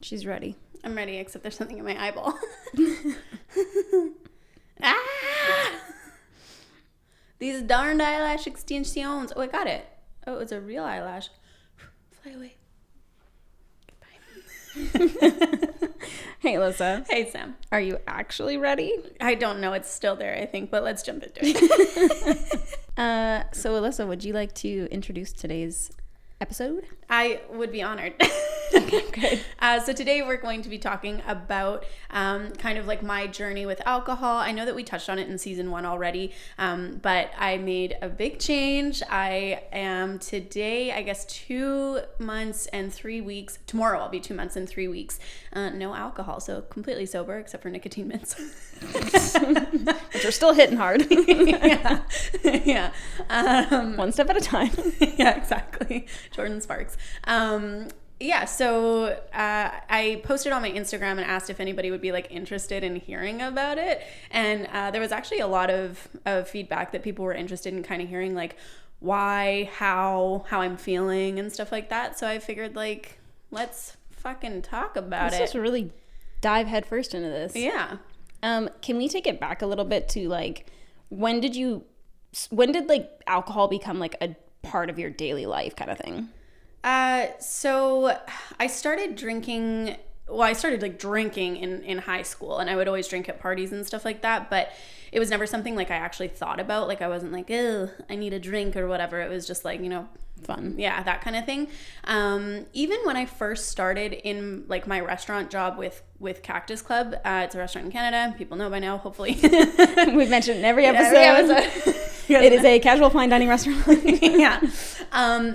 She's ready. I'm ready, except there's something in my eyeball. Ah! These darned eyelash extensions. Oh, I got it. Oh, it's a real eyelash. Fly away. Goodbye. Hey, Alyssa. Hey, Sam. Are you actually ready? I don't know. It's still there, I think, but let's jump into it. So, Alyssa, would you like to introduce today's episode? I would be honored. Okay. So today we're going to be talking about kind of like my journey with alcohol. I know that we touched on it in season 1 already, but I made a big change. I am today, I guess, 2 months and 3 weeks. Tomorrow I'll be 2 months and 3 weeks. No alcohol, so completely sober except for nicotine mints. Which are still hitting hard. Yeah. One step at a time. Yeah, exactly. Jordan Sparks. Yeah, so I posted on my Instagram and asked if anybody would be like interested in hearing about it, and there was actually a lot of feedback that people were interested in kind of hearing like why, how I'm feeling and stuff like that. So I figured like let's fucking talk about it. Let's just really dive headfirst into this. Yeah. Can we take it back a little bit to like when did like alcohol become like a part of your daily life kind of thing? So I started drinking, I started like drinking in high school, and I would always drink at parties and stuff like that, but it was never something like I actually thought about. Like I wasn't like, oh, I need a drink or whatever. It was just like, you know, Fun. Yeah, that kind of thing. Even when I first started in like my restaurant job with Cactus Club, it's a restaurant in Canada. People know by now, hopefully. We've mentioned in every episode. It is a casual fine dining restaurant. Yeah.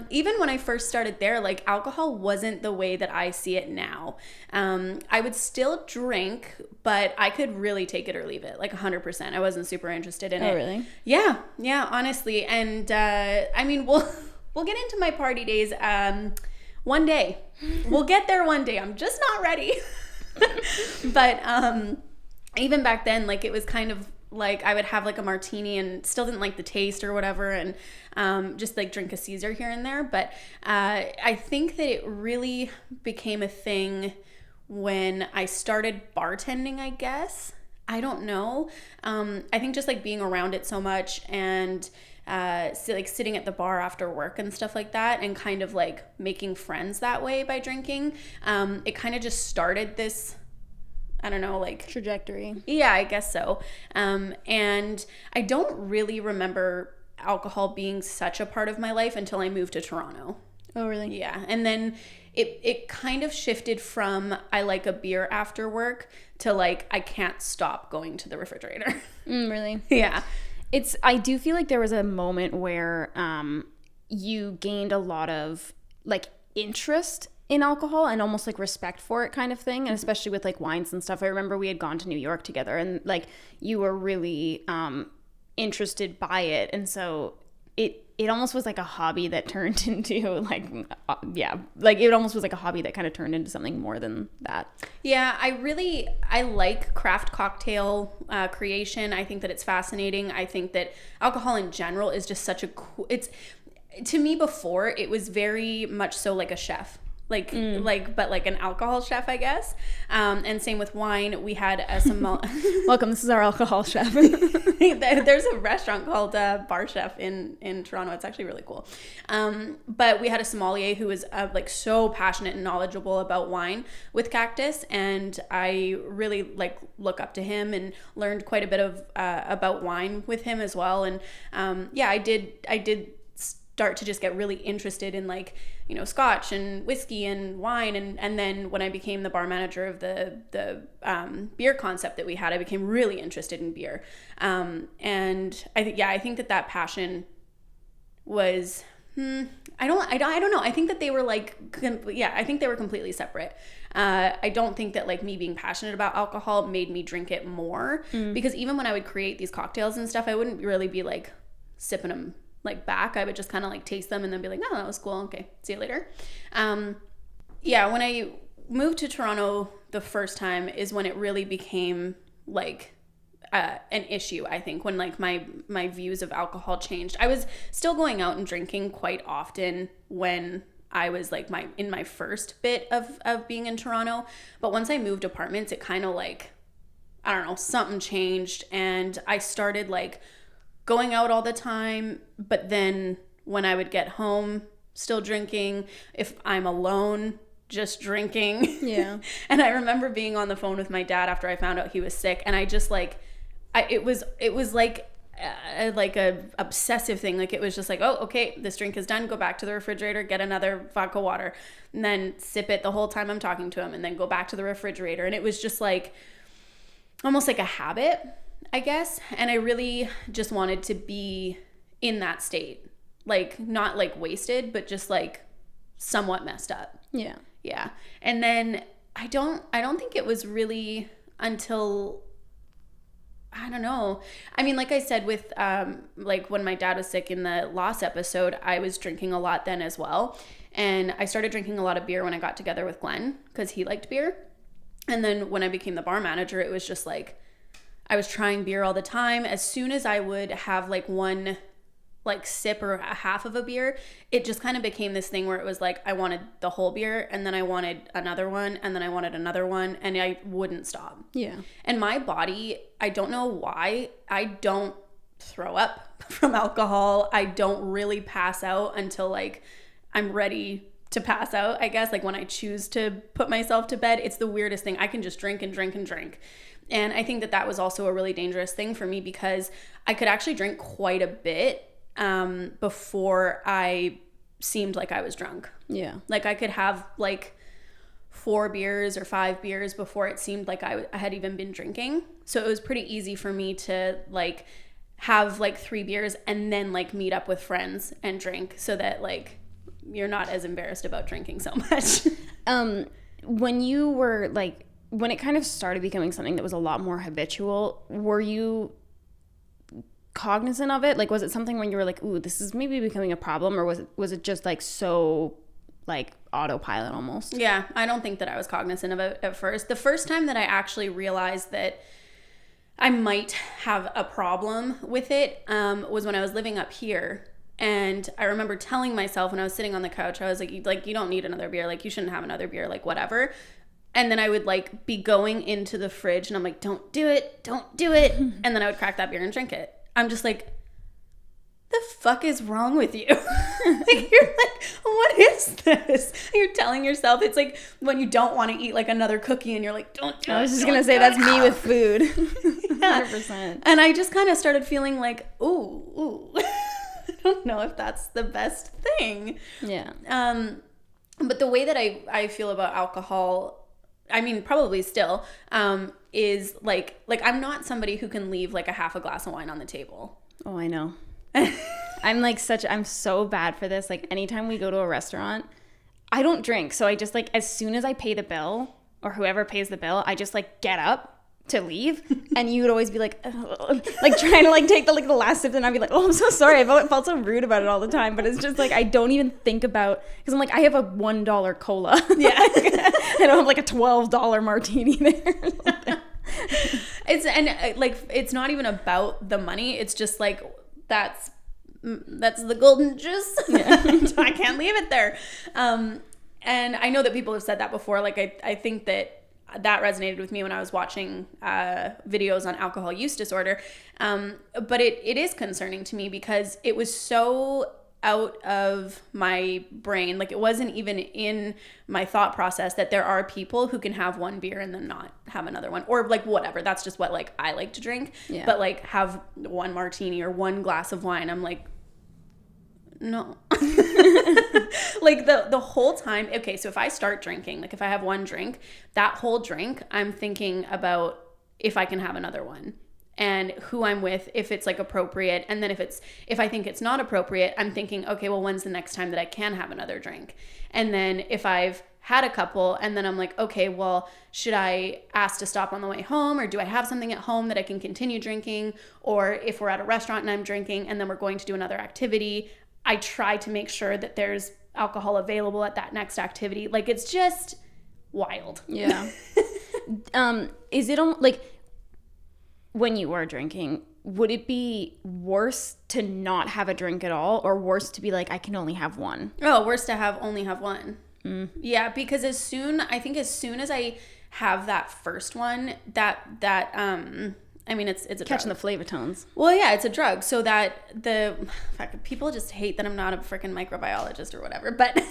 Even when I first started there, like alcohol wasn't the way that I see it now. I would still drink, but I could really take it or leave it, like 100%. I wasn't super interested in it. Oh, really? Yeah, honestly. And I mean, we'll get into my party days one day. We'll get there one day. I'm just not ready. But even back then, like it was kind of like I would have like a martini and still didn't like the taste or whatever, and just like drink a Caesar here and there. But I think that it really became a thing when I started bartending, I guess. I don't know. I think just like being around it so much and like sitting at the bar after work and stuff like that, and kind of like making friends that way by drinking. It kind of just started this, I don't know, like trajectory. Yeah, I guess so. And I don't really remember alcohol being such a part of my life until I moved to Toronto. Oh, really? Yeah. And then it kind of shifted from I like a beer after work to like I can't stop going to the refrigerator. Really? Yeah. I do feel like there was a moment where you gained a lot of like interest in alcohol and almost like respect for it kind of thing, and especially with like wines and stuff. I remember we had gone to New York together, and like you were really interested by it, and so it almost was like a hobby that turned into like like it almost was like a hobby that kind of turned into something more than that. Yeah, I like craft cocktail creation. I think that it's fascinating. I think that alcohol in general is just such a cool, it's, to me before it was very much so like a chef. But like an alcohol chef, I guess. And same with wine. We had some... Welcome, this is our alcohol chef. There's a restaurant called Bar Chef in Toronto. It's actually really cool. But we had a sommelier who was like so passionate and knowledgeable about wine with Cactus, and I really like look up to him and learned quite a bit of about wine with him as well. And I did start to just get really interested in like, you know, scotch and whiskey and wine, and then when I became the bar manager of the beer concept that we had, I became really interested in beer, and I think that passion was I don't know, I think that they were like I think they were completely separate. I don't think that like me being passionate about alcohol made me drink it more, because even when I would create these cocktails and stuff, I wouldn't really be like sipping them like back. I would just kind of like taste them and then be like, no, that was cool, okay, see you later. When I moved to Toronto the first time is when it really became like an issue, I think, when like my views of alcohol changed. I was still going out and drinking quite often when I was like in my first bit of being in Toronto. But once I moved apartments, it kind of like, I don't know, something changed, and I started like going out all the time, but then when I would get home, still drinking. If I'm alone, just drinking. Yeah. And I remember being on the phone with my dad after I found out he was sick, and I just like, it was like a obsessive thing. Like, it was just like, oh, okay, this drink is done. Go back to the refrigerator, get another vodka water, and then sip it the whole time I'm talking to him, and then go back to the refrigerator. And it was just like almost like a habit, I guess. And I really just wanted to be in that state, like not like wasted, but just like somewhat messed up. Yeah. Yeah. And then I don't think it was really until, I don't know. I mean, like I said, with like when my dad was sick in the loss episode, I was drinking a lot then as well. And I started drinking a lot of beer when I got together with Glenn because he liked beer. And then when I became the bar manager, it was just like I was trying beer all the time. As soon as I would have like one like sip or a half of a beer, it just kind of became this thing where it was like I wanted the whole beer, and then I wanted another one, and then I wanted another one, and I wouldn't stop. Yeah. And my body, I don't know why, I don't throw up from alcohol. I don't really pass out until like I'm ready to pass out, I guess. Like when I choose to put myself to bed, it's the weirdest thing. I can just drink and drink and drink. And I think that was also a really dangerous thing for me because I could actually drink quite a bit before I seemed like I was drunk. Yeah. Like I could have like 4 beers or 5 beers before it seemed like I had even been drinking. So it was pretty easy for me to like have like 3 beers and then like meet up with friends and drink so that like you're not as embarrassed about drinking so much. When you were like, when it kind of started becoming something that was a lot more habitual, were you cognizant of it? Like, was it something when you were like, ooh, this is maybe becoming a problem, or was it just like so like autopilot almost? Yeah, I don't think that I was cognizant of it at first. The first time that I actually realized that I might have a problem with it was when I was living up here. And I remember telling myself when I was sitting on the couch, I was like, you don't need another beer. Like, you shouldn't have another beer, like whatever. And then I would like be going into the fridge and I'm like, don't do it. And then I would crack that beer and drink it. I'm just like, the fuck is wrong with you? Like, you're like, what is this? You're telling yourself, it's like when you don't want to eat like another cookie and you're like, don't do it. I was just going to say that's me with food. Yeah. 100%. And I just kind of started feeling like, ooh. I don't know if that's the best thing. Yeah. But the way that I feel about alcohol, I mean, probably still, is like I'm not somebody who can leave like a half a glass of wine on the table. Oh, I know. I'm so bad for this. Like anytime we go to a restaurant, I don't drink. So I just like, as soon as I pay the bill or whoever pays the bill, I just like get up to leave, and you would always be like trying to like take the last sip, and I'd be like, oh, I'm so sorry, I felt so rude about it all the time. But it's just like I don't even think about, because I'm like, I have a $1 cola. Yeah. I don't have like a $12 martini there or something. It's not even about the money. It's just like that's the golden juice. Yeah. I can't leave it there. And I know that people have said that before. Like I think that resonated with me when I was watching videos on alcohol use disorder. But it is concerning to me because it was so out of my brain. Like it wasn't even in my thought process that there are people who can have one beer and then not have another one, or like whatever. That's just what like I like to drink. Yeah. But like have one martini or one glass of wine, I'm like, no. Like the whole time. Okay, so if I start drinking, like if I have one drink, that whole drink, I'm thinking about if I can have another one and who I'm with, if it's like appropriate. And then if I think it's not appropriate, I'm thinking, okay, well, when's the next time that I can have another drink? And then if I've had a couple and then I'm like, okay, well, should I ask to stop on the way home, or do I have something at home that I can continue drinking? Or if we're at a restaurant and I'm drinking and then we're going to do another activity, I try to make sure that there's alcohol available at that next activity. Like, it's just wild. Yeah. Is it like, when you were drinking, would it be worse to not have a drink at all, or worse to be like, I can only have one? Oh, worse to only have one. Yeah, because as soon as I have that first one, I mean, it's a Catching drug. the flavor tones. Well, yeah, it's a drug. So that people just hate that I'm not a freaking microbiologist or whatever, but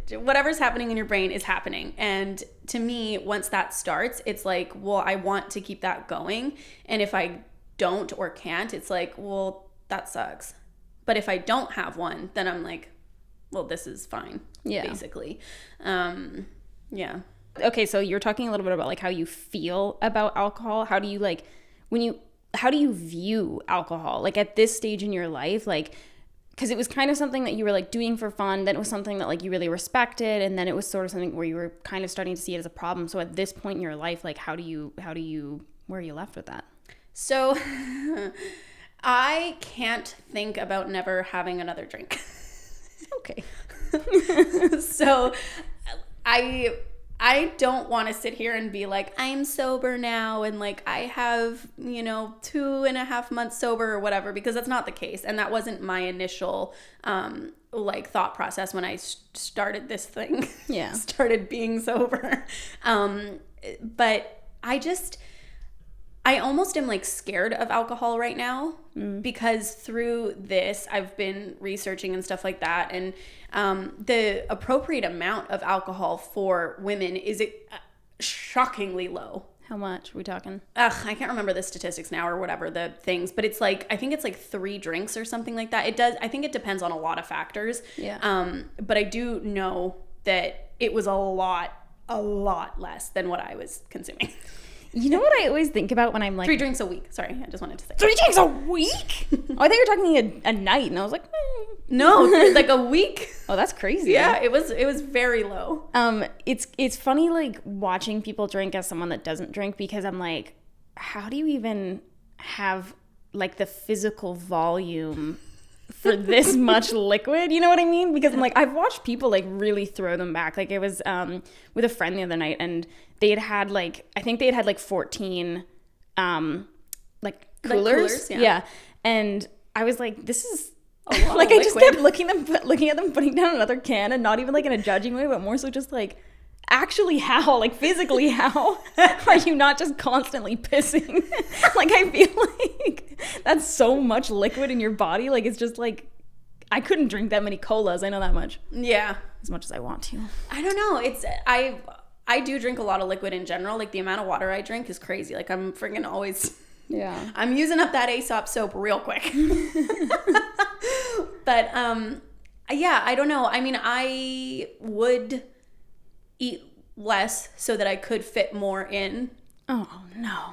whatever's happening in your brain is happening. And to me, once that starts, it's like, well, I want to keep that going. And if I don't or can't, it's like, well, that sucks. But if I don't have one, then I'm like, well, this is fine. Yeah. Basically. Yeah. Okay, so you're talking a little bit about like how you feel about alcohol. How do you how do you view alcohol? Like at this stage in your life, like, because it was kind of something that you were like doing for fun, then it was something that like you really respected, and then it was sort of something where you were kind of starting to see it as a problem. So at this point in your life, like where are you left with that? So I can't think about never having another drink. Okay. So I don't want to sit here and be like, I'm sober now and like I have, 2.5 months sober or whatever, because that's not the case. And that wasn't my initial like thought process when I started this thing. Yeah. Started being sober. But I almost am like scared of alcohol right now because through this I've been researching and stuff like that, and the appropriate amount of alcohol for women is shockingly low. How much are we talking? I can't remember the statistics now or whatever the things, but it's like, I think it's like 3 drinks or something like that. I think it depends on a lot of factors. Yeah. But I do know that it was a lot less than what I was consuming. You know what I always think about when I'm like... 3 drinks a week. Sorry, I just wanted to say. 3 drinks a week? Oh, I thought you were talking a night, and I was like... No, like a week. Oh, that's crazy. Yeah, it was very low. It's funny, like, watching people drink as someone that doesn't drink, because I'm like, how do you even have, like, the physical volume for this much liquid? You know what I mean? Because I'm like, I've watched people, like, really throw them back. Like, it was with a friend the other night, and they had like, I think they had like 14 like coolers. Yeah. And I was like, this is a lot like, I just kept looking at them putting down another can, and not even like in a judging way, but more so just like, actually how, like physically how are you not just constantly pissing? Like, I feel like that's so much liquid in your body. Like, it's just like, I couldn't drink that many colas. I know that much. Yeah. As much as I want to. I don't know. I do drink a lot of liquid in general. Like, the amount of water I drink is crazy. Like, I'm freaking always... Yeah. I'm using up that Aesop soap real quick. But, yeah, I don't know. I mean, I would eat less so that I could fit more in. Oh, no.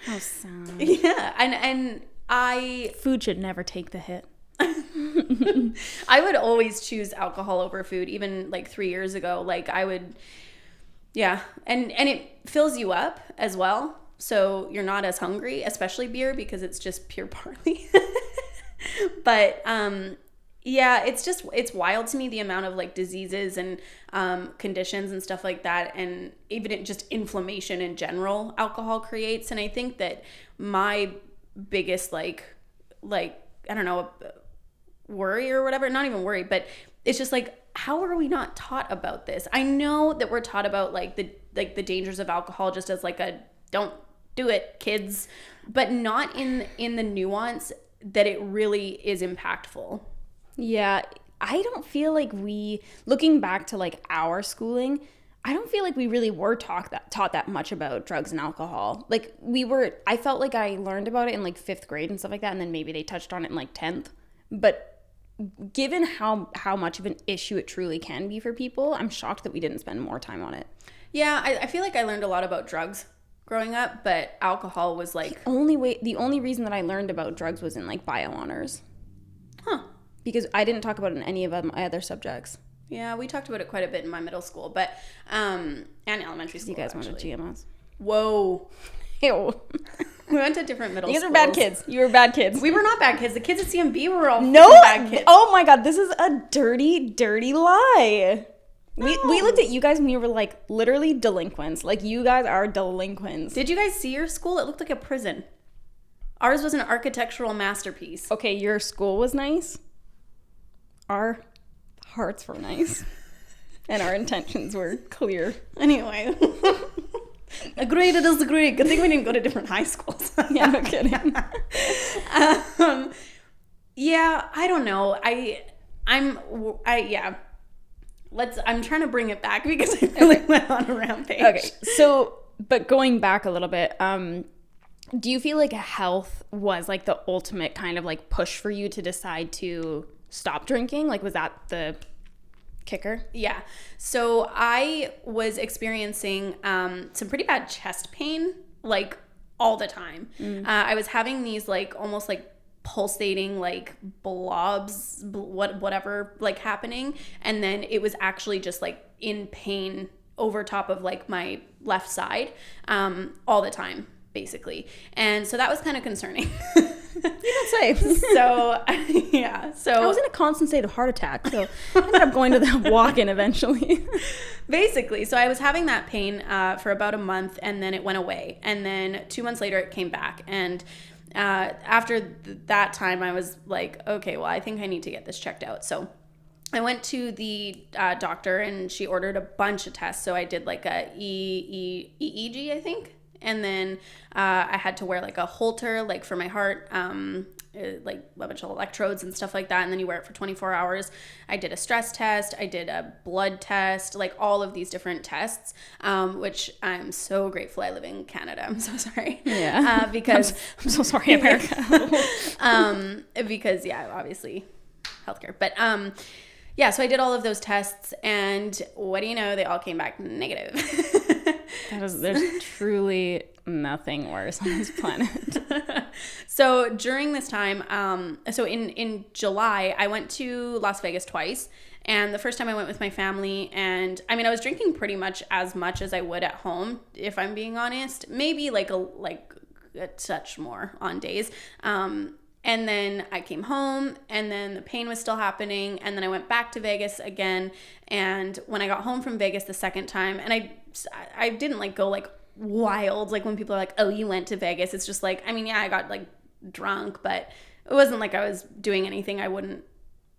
How sad. Yeah. And food should never take the hit. I would always choose alcohol over food, even like 3 years ago. Like, I would, yeah. And it fills you up as well. So you're not as hungry, especially beer, because it's just pure barley. But, yeah, it's wild to me, the amount of like diseases and conditions and stuff like that, and even just inflammation in general alcohol creates. And I think that my biggest like I don't know, worry or whatever, not even worry, but it's just like, how are we not taught about this? I know that we're taught about like the dangers of alcohol just as like a don't do it, kids, but not in the nuance that it really is impactful. Yeah, I don't feel like looking back to like our schooling, I don't feel like we really were taught that much about drugs and alcohol. Like, I felt like I learned about it in like 5th grade and stuff like that, and then maybe they touched on it in like 10th. But given how much of an issue it truly can be for people, I'm shocked that we didn't spend more time on it. Yeah, I feel like I learned a lot about drugs growing up, but alcohol was like... The only reason that I learned about drugs was in like bio honors. Huh. Because I didn't talk about it in any of my other subjects. Yeah, we talked about it quite a bit in my middle school, but and elementary school. You guys went to GMS. Whoa. Ew. We went to different middle schools. You guys were bad kids. You were bad kids. We were not bad kids. The kids at CMB were all no bad kids. Oh my god, this is a dirty, dirty lie. We looked at you guys and we were like literally delinquents. Like, you guys are delinquents. Did you guys see your school? It looked like a prison. Ours was an architectural masterpiece. Okay, your school was nice. Our hearts were nice. And our intentions were clear. Anyway. Agreed, it is agreed. Good thing we didn't go to different high schools. Yeah, no kidding. Yeah, I don't know. I'm trying to bring it back because I really went on a rampage. Okay, so, but going back a little bit, do you feel like health was like the ultimate kind of like push for you to decide to stop drinking? Like, was that the kicker? Yeah. So I was experiencing some pretty bad chest pain, like all the time. I was having these like almost like pulsating like blobs, whatever, like happening. And then it was actually just like in pain over top of like my left side all the time, basically. And so that was kind of concerning. You don't say. So, yeah. So I was in a constant state of heart attack, so I ended up going to the walk-in eventually. Basically, so I was having that pain for about a month, and then it went away. And then 2 months later, it came back. And after that time, I was like, okay, well, I think I need to get this checked out. So I went to the doctor, and she ordered a bunch of tests. So I did like a EEG, I think. And then I had to wear like a Holter, like for my heart, like a bunch of electrodes and stuff like that. And then you wear it for 24 hours. I did a stress test. I did a blood test, like all of these different tests, which I'm so grateful I live in Canada. I'm so sorry. Yeah. Because I'm so sorry, America. Because, yeah, obviously healthcare. But yeah, so I did all of those tests. And what do you know? They all came back negative. There's truly nothing worse on this planet. So during this time, so in July, I went to Las Vegas twice. And the first time I went with my family, and I mean, I was drinking pretty much as I would at home, if I'm being honest. Maybe like a touch more on days. And then I came home, and then the pain was still happening. And then I went back to Vegas again. And when I got home from Vegas the second time, and I didn't like go like wild, like when people are like, oh, you went to Vegas. It's just like, I mean, yeah, I got like drunk, but it wasn't like I was doing anything I wouldn't.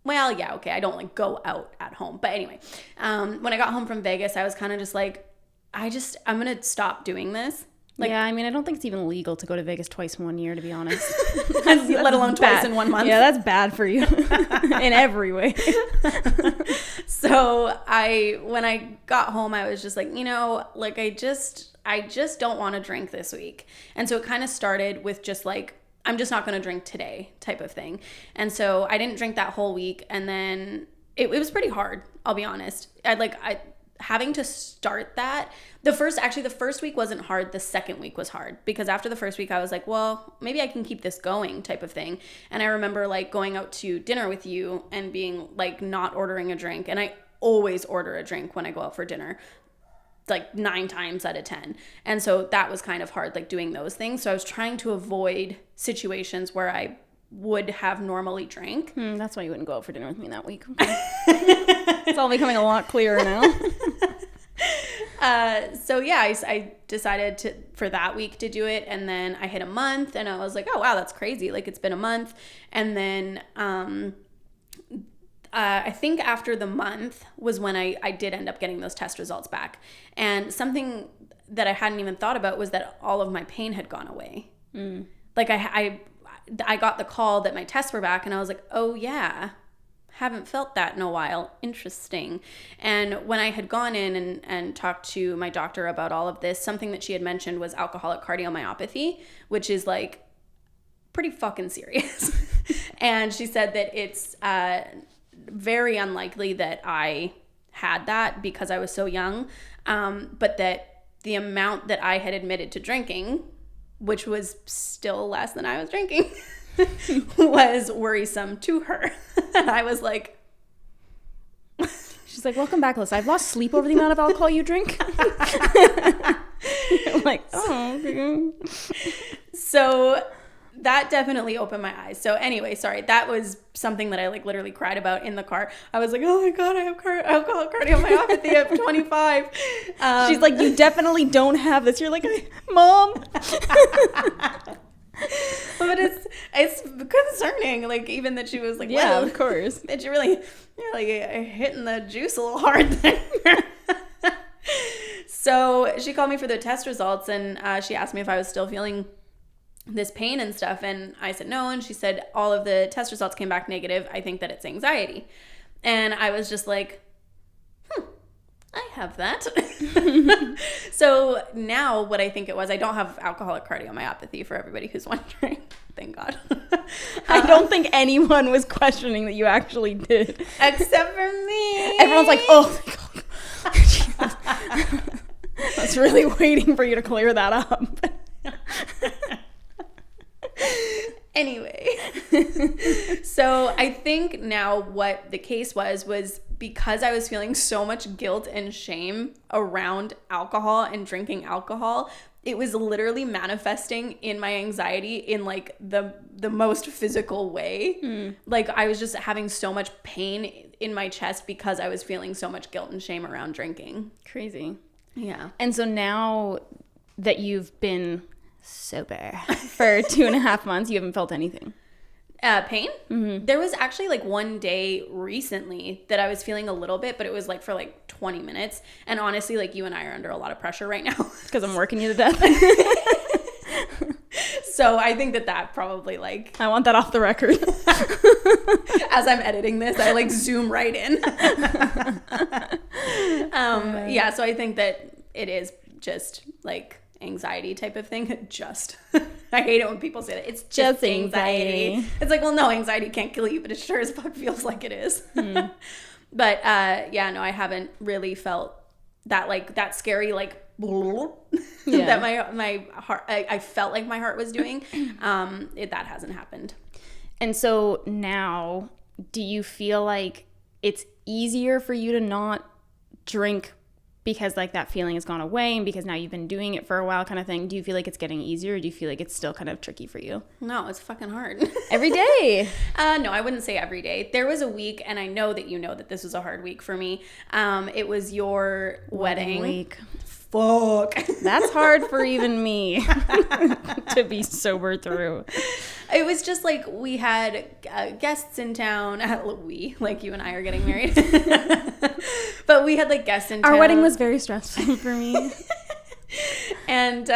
Well, yeah, okay, I don't like go out at home. But anyway, when I got home from Vegas, I was kind of just like, I'm going to stop doing this. Like, yeah, I mean, I don't think it's even legal to go to Vegas twice in 1 year, to be honest. Let alone twice in 1 month. Yeah, that's bad for you in every way. So when I got home, I was just like, like I just don't want to drink this week. And so it kind of started with just like, I'm just not going to drink today type of thing. And so I didn't drink that whole week. And then it was pretty hard, I'll be honest. Having to start that, the first week wasn't hard. The second week was hard, because after the first week I was like, well, maybe I can keep this going type of thing. And I remember like going out to dinner with you and being like not ordering a drink. And I always order a drink when I go out for dinner, like 9 times out of 10. And so that was kind of hard, like doing those things. So I was trying to avoid situations where I would have normally drank. That's why you wouldn't go out for dinner with me that week. It's all becoming a lot clearer now. So yeah, I decided for that week to do it. And then I hit a month, and I was like, oh wow, that's crazy. Like, it's been a month. And then I think after the month was when I did end up getting those test results back. And something that I hadn't even thought about was that all of my pain had gone away. Like I got the call that my tests were back, and I was like, oh yeah, haven't felt that in a while. Interesting. And when I had gone in and talked to my doctor about all of this, something that she had mentioned was alcoholic cardiomyopathy, which is like pretty fucking serious. And she said that it's very unlikely that I had that because I was so young, but that the amount that I had admitted to drinking, which was still less than I was drinking, was worrisome to her. And I was like... She's like, welcome back, Alyssa. I've lost sleep over the amount of alcohol you drink. I'm like, oh. So that definitely opened my eyes. So anyway, sorry, that was something that I like literally cried about in the car. I was like, oh my God, I have alcohol cardiomyopathy at 25. She's like, you definitely don't have this. You're like, Mom. But it's concerning, like, even that she was like, yeah, well, of course. that you're like hitting the juice a little hard there. So she called me for the test results, and she asked me if I was still feeling this pain and stuff, and I said no, and she said all of the test results came back negative. I think that it's anxiety. And I was just like, I have that. So now what I think it was, I don't have alcoholic cardiomyopathy, for everybody who's wondering. Thank God. I don't think anyone was questioning that you actually did. Except for me. Everyone's like, oh my God. I was really waiting for you to clear that up. Anyway, so I think now what the case was because I was feeling so much guilt and shame around alcohol and drinking alcohol, it was literally manifesting in my anxiety in like the most physical way. Like I was just having so much pain in my chest because I was feeling so much guilt and shame around drinking. Crazy. Yeah. And so now that you've been sober for 2.5 months, you haven't felt anything? Pain? Mm-hmm. There was actually like one day recently that I was feeling a little bit, but it was like for like 20 minutes. And honestly, like you and I are under a lot of pressure right now. Because I'm working you to death. So I think that probably like... I want that off the record. As I'm editing this, I like zoom right in. Yeah, so I think that it is just like anxiety type of thing. Just I hate it when people say that. It's just anxiety. It's like, well, no, anxiety can't kill you, but it sure as fuck feels like it is. But yeah, no, I haven't really felt that like that scary like that my heart I felt like my heart was doing. That hasn't happened. And so now, do you feel like it's easier for you to not drink because like that feeling has gone away and because now you've been doing it for a while kind of thing? Do you feel like it's getting easier, or do you feel like it's still kind of tricky for you? No, it's fucking hard. Every day? No, I wouldn't say every day. There was a week, and I know that you know that this was a hard week for me. It was your wedding week. Fuck. That's hard for even me to be sober through. It was just like we had guests in town. We, like you and I are getting married. But we had like guests in town. Our wedding was very stressful for me. And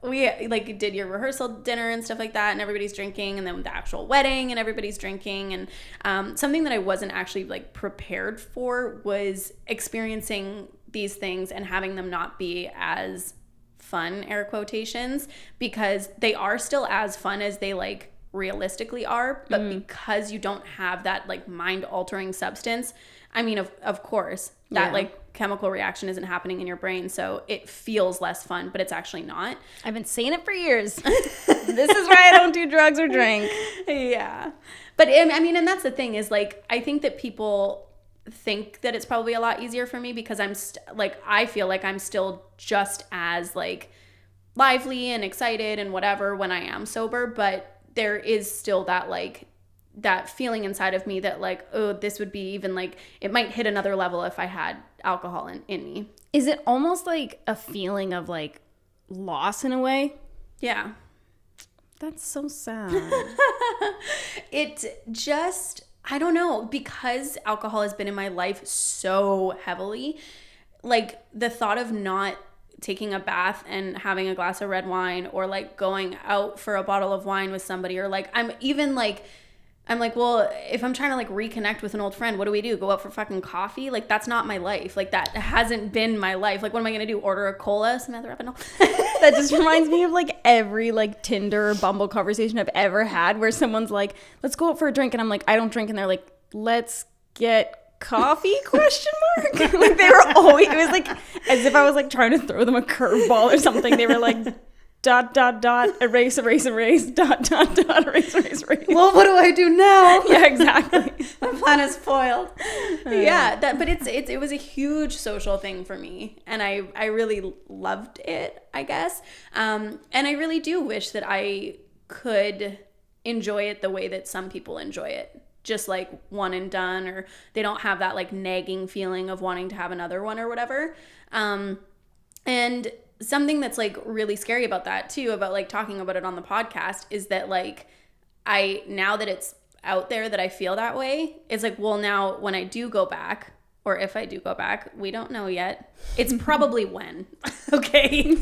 we like did your rehearsal dinner and stuff like that, and everybody's drinking, and then the actual wedding and everybody's drinking. And something that I wasn't actually like prepared for was experiencing these things and having them not be as fun, air quotations, because they are still as fun as they like realistically are, but because you don't have that like mind altering substance, I mean, of course that like chemical reaction isn't happening in your brain, so it feels less fun, but it's actually not. I've been saying it for years. This is why I don't do drugs or drink. Yeah. But I mean, and that's the thing is like, I think that people think that it's probably a lot easier for me because I'm I feel like I'm still just as like lively and excited and whatever when I am sober, but there is still that like that feeling inside of me that like, oh, this would be even like, it might hit another level if I had alcohol in me. Is it almost like a feeling of like loss in a way? Yeah. That's so sad. It just, I don't know, because alcohol has been in my life so heavily, like the thought of not taking a bath and having a glass of red wine, or like going out for a bottle of wine with somebody, or like I'm like, well, if I'm trying to like reconnect with an old friend, what do we do? Go out for fucking coffee? Like that's not my life. Like that hasn't been my life. Like what am I gonna do? Order a cola? Samantha Ravndahl. That just reminds me of like every like Tinder or Bumble conversation I've ever had where someone's like, let's go out for a drink, and I'm like, I don't drink, and they're like, let's get coffee ? Like they were always, it was like as if I was like trying to throw them a curveball or something. They were like ... erase, erase, ... erase. Well, what do I do now? Yeah, exactly. My plan is foiled. Yeah, but it was a huge social thing for me, and I really loved it, I guess. And I really do wish that I could enjoy it the way that some people enjoy it. Just like one and done, or they don't have that like nagging feeling of wanting to have another one or whatever. And something that's like really scary about that too, about like talking about it on the podcast, is that like now that it's out there that I feel that way, it's like, well, now when I do go back, or if I do go back, we don't know yet. It's probably when. Okay.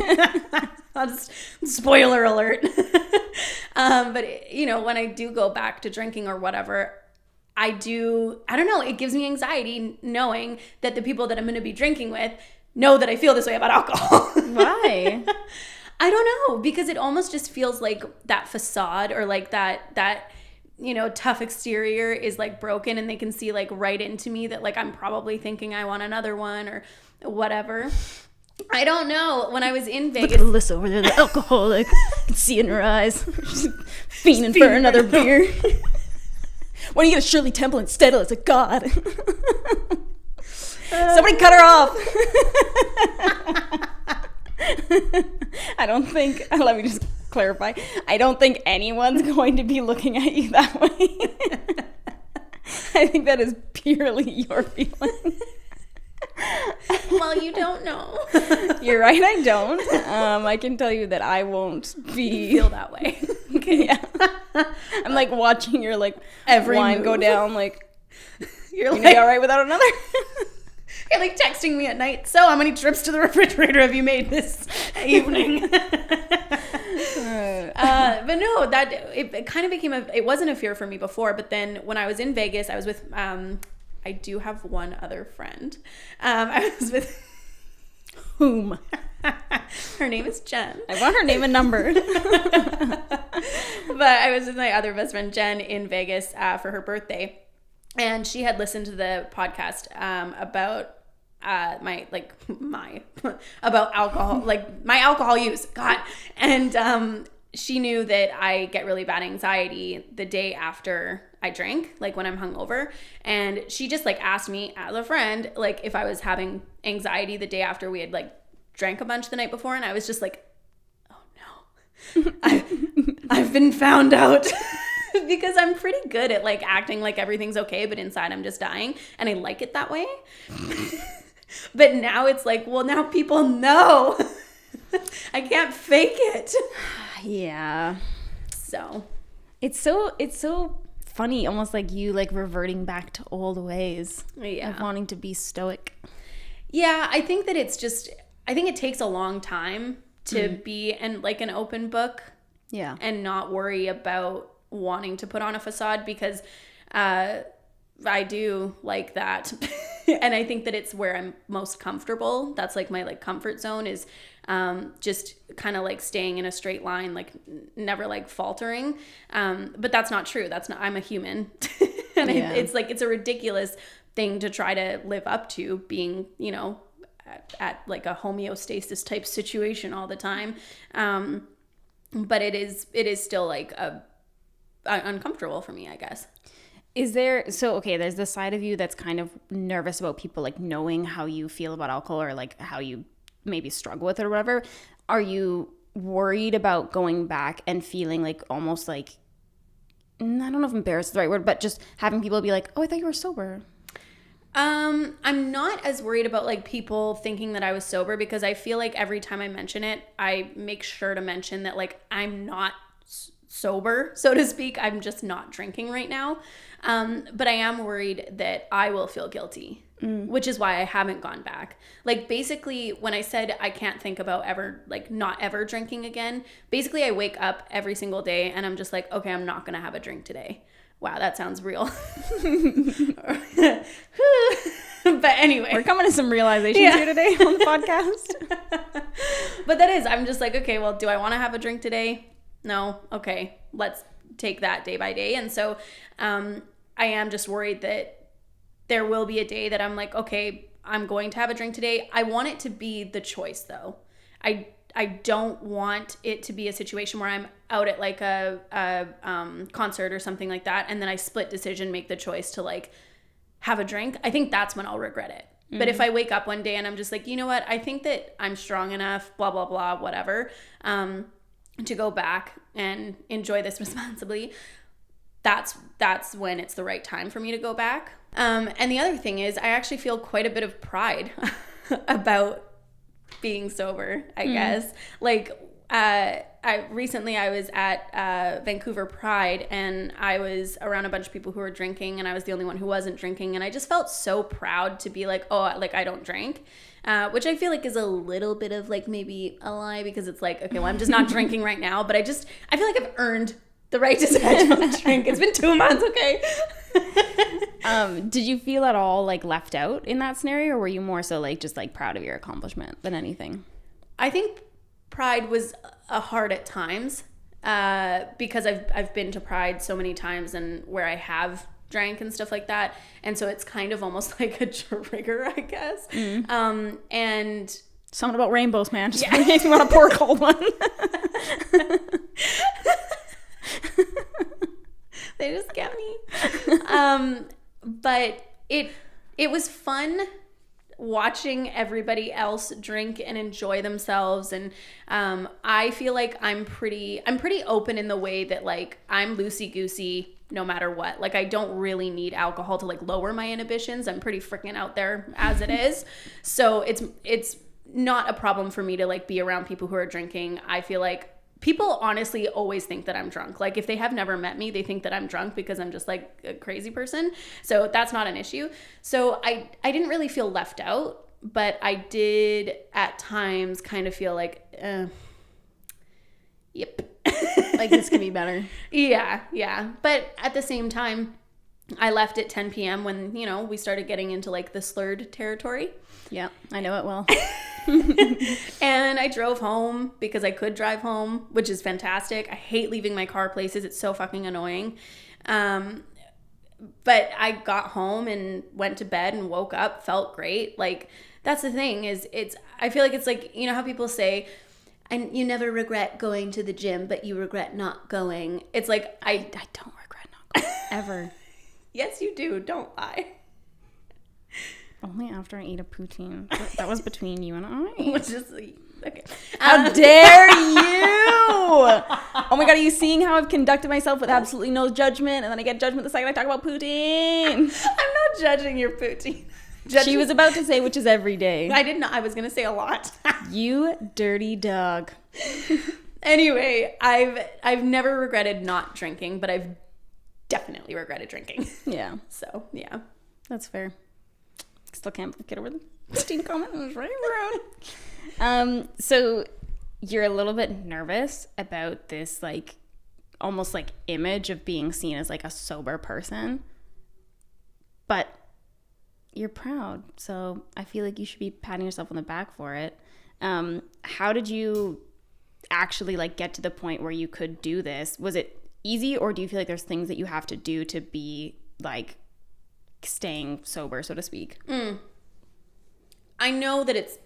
I'll just, spoiler alert. But you know, when I do go back to drinking or whatever, I don't know, it gives me anxiety knowing that the people that I'm going to be drinking with know that I feel this way about alcohol. Why? I don't know, because it almost just feels like that facade, or like that you know, tough exterior is like broken, and they can see like right into me that like I'm probably thinking I want another one or whatever. I don't know. When I was in Vegas, look at Alyssa over there, the alcoholic. I can see in her eyes. She's fiending for another beer. Why don't you get a Shirley Temple instead? It's like, God. Somebody cut her off. I don't think, let me just clarify. I don't think anyone's going to be looking at you that way. I think that is purely your feeling. Well, you don't know. You're right, I don't. I can tell you that I won't feel that way. Okay. Yeah. I'm like watching your like every wine go down. Like, you're like, you all right without another? You're like texting me at night. So, how many trips to the refrigerator have you made this evening? But no, it kind of became it wasn't a fear for me before. But then when I was in Vegas, I was with I do have one other friend. I was with whom? Her name is Jen. I want her name and number. But I was with my other best friend Jen in Vegas for her birthday, and she had listened to the podcast about about alcohol, like my alcohol use. God, and she knew that I get really bad anxiety the day after I drink, like when I'm hungover. And she just like asked me as a friend, like if I was having anxiety the day after we had like drank a bunch the night before. And I was just like, oh no, I've been found out. Because I'm pretty good at like acting like everything's okay, but inside I'm just dying. And I like it that way. But now it's like, well, now people know. I can't fake it. Yeah. So it's so funny, almost like you like reverting back to old ways of wanting to be stoic. Yeah, I think that I think it takes a long time to be like an open book. Yeah. And not worry about wanting to put on a facade, because I do like that. And I think that it's where I'm most comfortable. That's like my like comfort zone, is just kind of like staying in a straight line, like never like faltering. But that's not true. I'm a human. And it's like, it's a ridiculous thing to try to live up to, being, you know, at like a homeostasis type situation all the time. But it is still like uncomfortable for me, I guess. Is there, there's this side of you that's kind of nervous about people like knowing how you feel about alcohol, or like how you maybe struggle with it or whatever. Are you worried about going back and feeling like almost like, I don't know if embarrassed is the right word, but just having people be like, oh, I thought you were sober? I'm not as worried about like people thinking that I was sober, because I feel like every time I mention it, I make sure to mention that like I'm not sober, so to speak. I'm just not drinking right now. But I am worried that I will feel guilty, which is why I haven't gone back. Like basically when I said I can't think about ever, like not ever drinking again, basically I wake up every single day and I'm just like, okay, I'm not going to have a drink today. Wow, that sounds real. But anyway, we're coming to some realizations here today on the podcast. But that is, I'm just like, okay, well, do I want to have a drink today? No. Okay, let's take that day by day. And so I am just worried that there will be a day that I'm like, okay, I'm going to have a drink today. I want it to be the choice though. I don't want it to be a situation where I'm out at like a concert or something like that, and then I split decision make the choice to like have a drink. I think that's when I'll regret it. Mm-hmm. But if I wake up one day and I'm just like, you know what, I think that I'm strong enough, blah, blah, blah, whatever. to go back and enjoy this responsibly, that's when it's the right time for me to go back. And the other thing is I actually feel quite a bit of pride about being sober, I guess. Like, I was at Vancouver Pride, and I was around a bunch of people who were drinking, and I was the only one who wasn't drinking, and I just felt so proud to be like, oh, like I don't drink, which I feel like is a little bit of like maybe a lie, because it's like, okay, well, I'm just not drinking right now, but I feel like I've earned the right to say I don't drink. It's been 2 months, okay? Did you feel at all like left out in that scenario, or were you more so like just like proud of your accomplishment than anything? I think Pride was hard at times, because I've been to Pride so many times, and where I have drank and stuff like that, and so it's kind of almost like a trigger, I guess. And something about rainbows, man, just makes me want to pour a cold one. They just get me. But it was fun watching everybody else drink and enjoy themselves, and I feel like I'm pretty open in the way that like I'm loosey-goosey no matter what. Like I don't really need alcohol to like lower my inhibitions. I'm pretty freaking out there as it is. So it's not a problem for me to like be around people who are drinking. I feel like people honestly always think that I'm drunk. Like if they have never met me, they think that I'm drunk because I'm just like a crazy person. So that's not an issue. So I didn't really feel left out, but I did at times kind of feel like, yep. Like this could be better. Yeah. But at the same time, I left at 10 p.m. when, we started getting into like the slurred territory. Yeah, I know it well. And I drove home because I could drive home, which is fantastic. I hate leaving my car places. It's so fucking annoying. But I got home and went to bed and woke up, felt great. Like that's the thing is I feel like it's like, how people say, and you never regret going to the gym, but you regret not going. It's like, I don't regret not going ever. Yes, you do. Don't lie. Only after I eat a poutine. That was between you and I. Which is okay. How dare you? Oh my God, are you seeing how I've conducted myself with absolutely no judgment, and then I get judgment the second I talk about poutine? I'm not judging your poutine. She was about to say, which is every day. I did not. I was going to say a lot. You dirty dog. Anyway, I've never regretted not drinking, but I've definitely regretted drinking. Yeah. So, yeah. That's fair. Still can't get over the poutine comment. It was very rude. So you're a little bit nervous about this, like, almost like image of being seen as like a sober person, but you're proud. So I feel like you should be patting yourself on the back for it. How did you actually like get to the point where you could do this? Was it easy, or do you feel like there's things that you have to do to be like staying sober, so to speak? I know that it's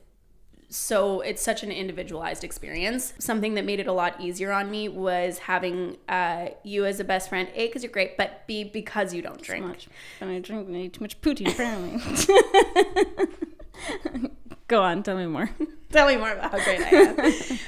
such an individualized experience. Something that made it a lot easier on me was having you as a best friend. A, because you're great, but B, because you don't drink. So much. And I drink and I eat too much poutine, apparently. Go on, tell me more. Tell me more about how great I am.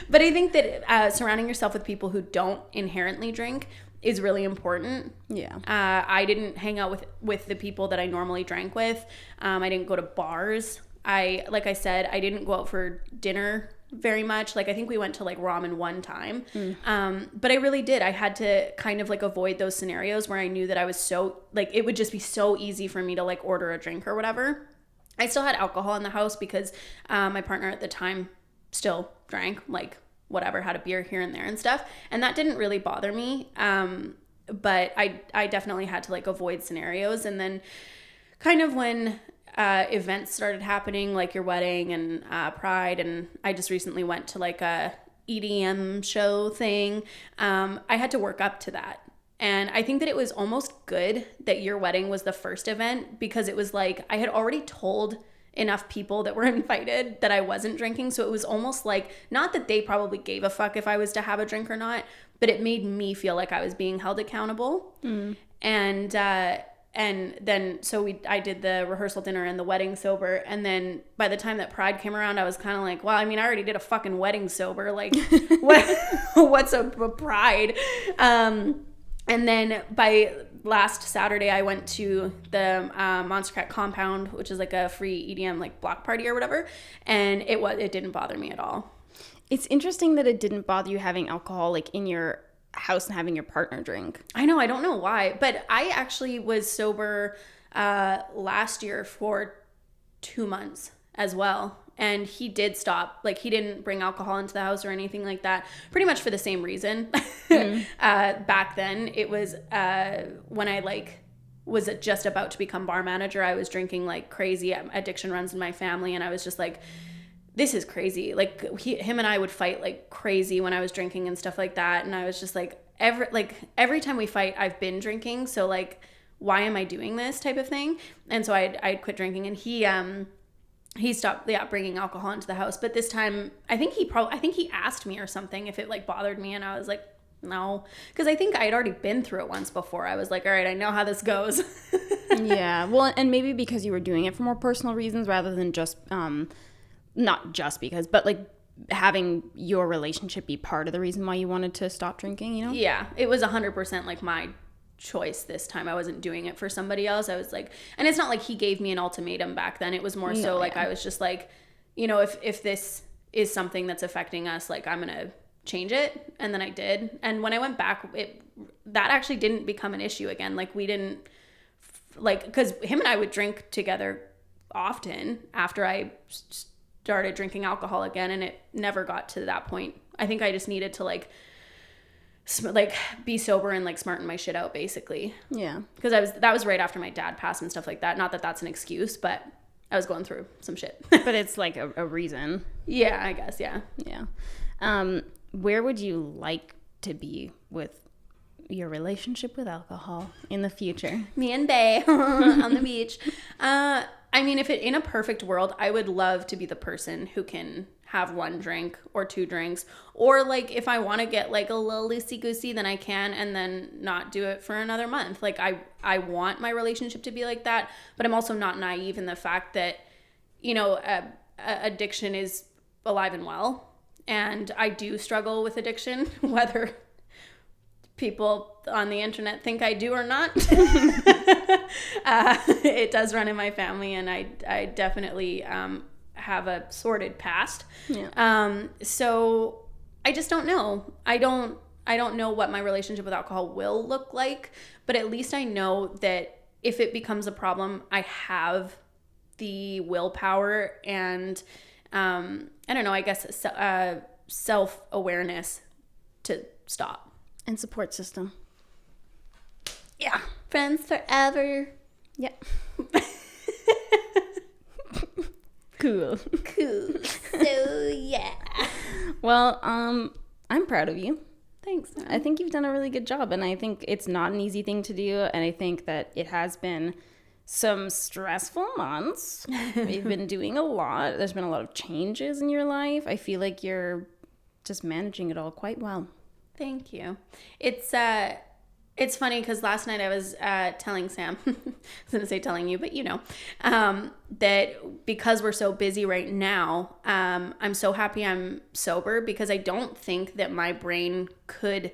But I think that surrounding yourself with people who don't inherently drink is really important. Yeah. I didn't hang out with the people that I normally drank with. I didn't go to bars. Like I said, I didn't go out for dinner very much. Like I think we went to like ramen one time. But I really did. I had to kind of like avoid those scenarios where I knew that I was so like, it would just be so easy for me to like order a drink or whatever. I still had alcohol in the house because my partner at the time still drank, like whatever, had a beer here and there and stuff. And that didn't really bother me. But I definitely had to like avoid scenarios. And then kind of when events started happening, like your wedding and Pride, and I just recently went to like a EDM show thing, I had to work up to that. And I think that it was almost good that your wedding was the first event, because it was like I had already told enough people that were invited that I wasn't drinking. So it was almost like, not that they probably gave a fuck if I was to have a drink or not, but it made me feel like I was being held accountable. And and then I did the rehearsal dinner and the wedding sober, and then by the time that Pride came around, I was kind of like, well, I mean, I already did a fucking wedding sober, like what's a Pride? And then by last Saturday, I went to the Monster Cat compound, which is like a free EDM like block party or whatever, and it didn't bother me at all. It's interesting that it didn't bother you having alcohol like in your house and having your partner drink. I know, I don't know why, but I actually was sober last year for 2 months as well, and he did stop. Like, he didn't bring alcohol into the house or anything like that, pretty much for the same reason. Back then, it was when I like was just about to become bar manager, I was drinking like crazy. Addiction runs in my family, and I was just like, this is crazy. Like, him and I would fight like crazy when I was drinking and stuff like that. And I was just like, every time we fight, I've been drinking. So like, why am I doing this type of thing? And so I'd quit drinking, and he stopped bringing alcohol into the house. But this time, I think he asked me or something if it like bothered me. And I was like, no, because I think I had already been through it once before. I was like, all right, I know how this goes. Yeah. Well, and maybe because you were doing it for more personal reasons rather than just, not just because, but like having your relationship be part of the reason why you wanted to stop drinking, you know? Yeah, it was 100% like my choice this time. I wasn't doing it for somebody else. I was like, and it's not like he gave me an ultimatum back then. It was more so like, I was just like, you know, if this is something that's affecting us, like, I'm going to change it. And then I did. And when I went back, that actually didn't become an issue again. Like, we didn't, like, because him and I would drink together often after I started drinking alcohol again, and it never got to that point. I think I just needed to like be sober and like smarten my shit out, basically. Yeah. Because that was right after my dad passed and stuff like that. Not that that's an excuse, but I was going through some shit. But it's like a reason. Yeah, I guess. Yeah. Yeah. Where would you like to be with your relationship with alcohol in the future? Me and Bae on the beach. I mean, if it in a perfect world, I would love to be the person who can have 1 drink or 2 drinks, or like if I want to get like a little loosey goosey, then I can, and then not do it for another month. Like, I want my relationship to be like that, but I'm also not naive in the fact that, you know, addiction is alive and well, and I do struggle with addiction, whether people on the internet think I do or not. It does run in my family, and I definitely have a sordid past. Yeah. So I just don't know. I don't know what my relationship with alcohol will look like, but at least I know that if it becomes a problem, I have the willpower and I don't know, I guess self-awareness to stop. And support system. Yeah. Friends forever. Yeah. Cool. So, yeah. Well, I'm proud of you. Thanks. I think you've done a really good job, and I think it's not an easy thing to do, and I think that it has been some stressful months. You've been doing a lot. There's been a lot of changes in your life. I feel like you're just managing it all quite well. Thank you. It's funny because last night I was telling Sam, I was going to say telling you, but you know, that because we're so busy right now, I'm so happy I'm sober, because I don't think that my brain could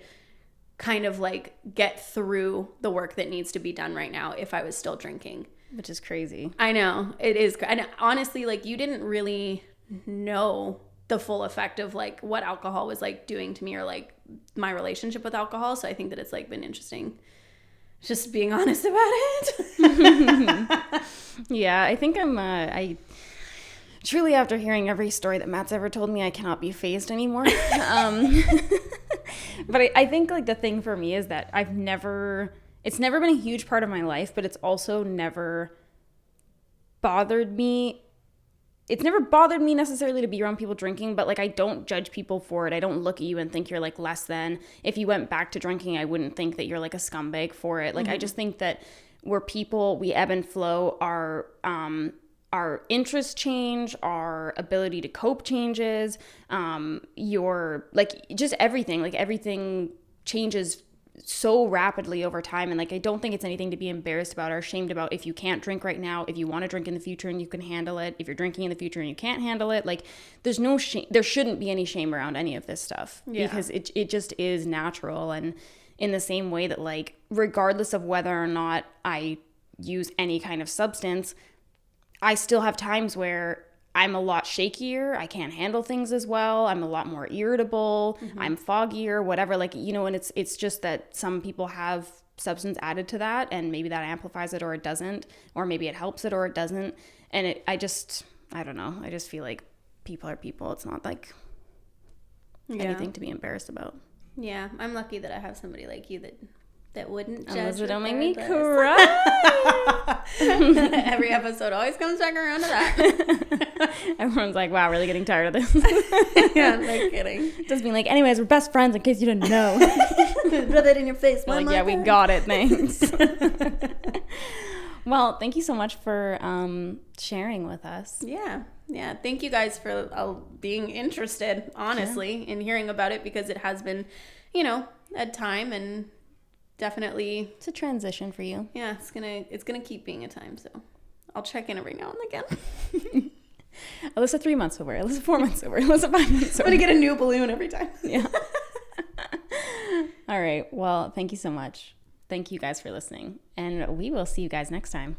kind of like get through the work that needs to be done right now if I was still drinking. Which is crazy. I know, it is. And honestly, like, you didn't really know the full effect of like what alcohol was like doing to me, or like my relationship with alcohol. So I think that it's like been interesting just being honest about it. Yeah, I think I truly, after hearing every story that Matt's ever told me, I cannot be fazed anymore. But I think like the thing for me is that it's never been a huge part of my life, but it's also never bothered me. It's never bothered me necessarily to be around people drinking, but like I don't judge people for it. I don't look at you and think you're like less than. If you went back to drinking, I wouldn't think that you're like a scumbag for it. Like, mm-hmm. I just think that we're people, we ebb and flow. Our interests change, our ability to cope changes, your like just everything. Like everything changes so rapidly over time. And like, I don't think it's anything to be embarrassed about or ashamed about if you can't drink right now, if you want to drink in the future and you can handle it, if you're drinking in the future and you can't handle it. Like, there's no shame. There shouldn't be any shame around any of this stuff because it just is natural. And in the same way that, like, regardless of whether or not I use any kind of substance, I still have times where I'm a lot shakier. I can't handle things as well. I'm a lot more irritable. I'm foggier, whatever. Like, you know, and it's just that some people have substance added to that, and maybe that amplifies it or it doesn't, or maybe it helps it or it doesn't. And I don't know. I just feel like people are people. It's not like anything to be embarrassed about. Yeah, I'm lucky that I have somebody like you that wouldn't judge. Alyssa, don't make me cry. Every episode always comes back around to that. Everyone's like, wow, really getting tired of this. Yeah, no kidding. Just being like, anyways, we're best friends in case you didn't know. Rub it in your face. Like, yeah, we got it. Thanks. Well, thank you so much for sharing with us. Yeah. Thank you guys for being interested, honestly, in hearing about it, because it has been, you know, a time, and definitely it's a transition for you. Yeah, it's gonna keep being a time. So I'll check in every now and again. Alyssa 3 months over. Alyssa 4 months over. Alyssa 5 months over. I'm gonna get a new balloon every time. Yeah. All right. Well, thank you so much. Thank you guys for listening, and we will see you guys next time.